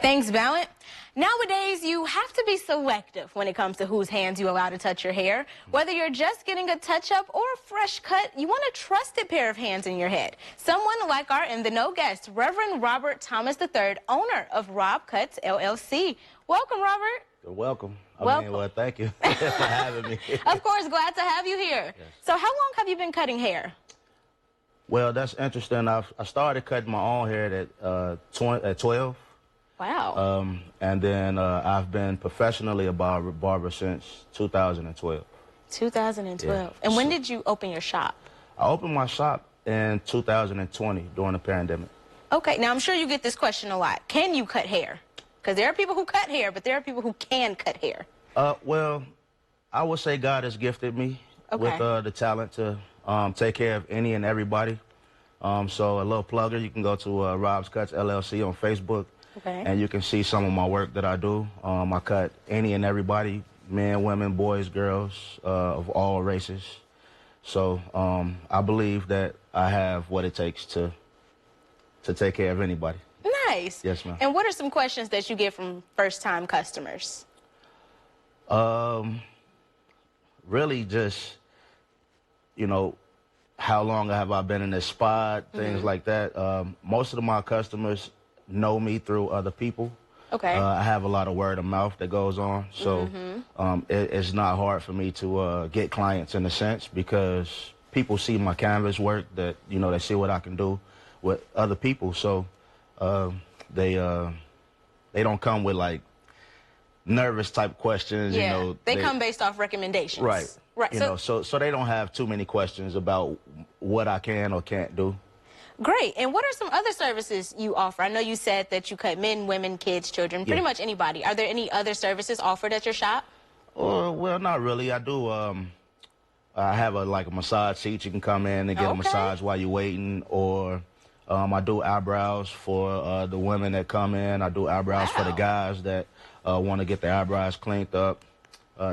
Thanks, Ballant. Nowadays, you have to be selective when it comes to whose hands you allow to touch your hair. Whether you're just getting a touch-up or a fresh cut, you want a trusted pair of hands in your head. Someone like our In the Know guest, Reverend Robert Thomas III, owner of Rob Cuts, LLC. Welcome, Robert. You're welcome. Welcome. Thank you for having me. Of course, glad to have you here. Yes. So how long have you been cutting hair? Well, that's interesting. I started cutting my own hair at 12. Wow. And then I've been professionally a barber since 2012. 2012. Yeah. And when did you open your shop? I opened my shop in 2020 during the pandemic. Okay, now I'm sure you get this question a lot. Can you cut hair? Because there are people who cut hair, but there are people who can cut hair. Well, I would say God has gifted me with the talent to take care of any and everybody. So a little plugger, you can go to Rob's Cuts LLC on Facebook. Okay. And you can see some of my work that I do. I cut any and everybody, men, women, boys, girls, of all races. So I believe that I have what it takes to take care of anybody. Nice. Yes, ma'am. And what are some questions that you get from first-time customers? Really just, you know, how long have I been in this spot, things like that. Most of my customers know me through other people. Okay. I have a lot of word of mouth that goes on, so it's not hard for me to get clients in a sense, because people see my canvas work, that they see what I can do with other people, so they don't come with like nervous type questions. Yeah, they come based off recommendations. Right. So they don't have too many questions about what I can or can't do. Great. And what are some other services you offer? I know you said that you cut men, women, kids, children, pretty much anybody. Are there any other services offered at your shop? Well, not really. I do. I have a massage seat. You can come in and get a massage while you're waiting. Or I do eyebrows for the women that come in. I do eyebrows for the guys that want to get their eyebrows cleaned up.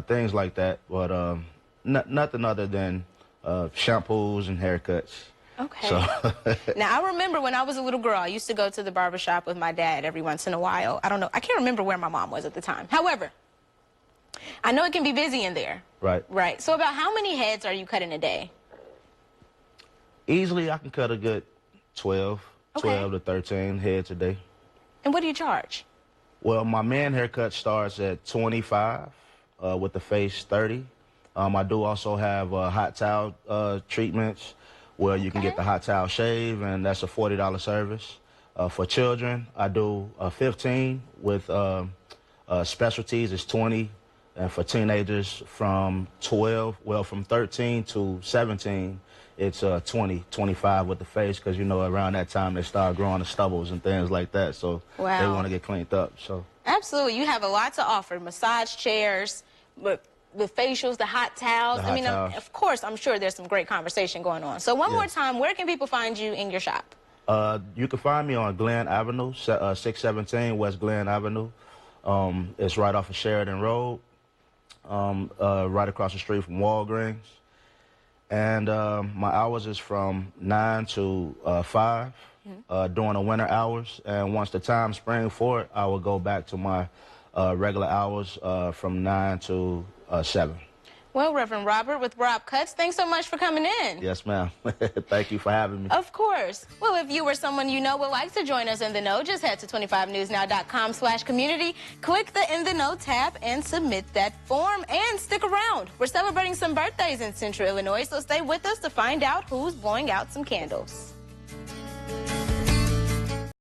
Things like that. But nothing other than shampoos and haircuts. Okay. So Now, I remember when I was a little girl, I used to go to the barber shop with my dad every once in a while. I don't know. I can't remember where my mom was at the time. However, I know it can be busy in there. Right. Right. So about how many heads are you cutting a day? Easily, I can cut a good 12 to 13 heads a day. And what do you charge? Well, my man haircut starts at 25, with the face 30. I do also have hot towel treatments, where you can get the hot towel shave, and that's a $40 service. For children, I do 15 with specialties is 20, and for teenagers from 13 to 17, it's 20, 25 with the face, because around that time they start growing the stubbles and things like that, so they want to get cleaned up. So absolutely, you have a lot to offer: massage chairs, the facials, the hot towels. I mean, of course, I'm sure there's some great conversation going on. So one more time, where can people find you in your shop? You can find me on Glen Avenue, 617 West Glen Avenue. It's right off of Sheridan Road, right across the street from Walgreens. And my hours is from 9 to 5 during the winter hours. And once the time springs for it, I will go back to my regular hours from 9 to 7. Well, Reverend Robert with Rob Cuts, thanks so much for coming in. Yes, ma'am. Thank you for having me. Of course. Well, if you or someone you know would like to join us in the know, just head to 25newsnow.com/community, click the In the Know tab, and submit that form. And stick around. We're celebrating some birthdays in Central Illinois, so stay with us to find out who's blowing out some candles.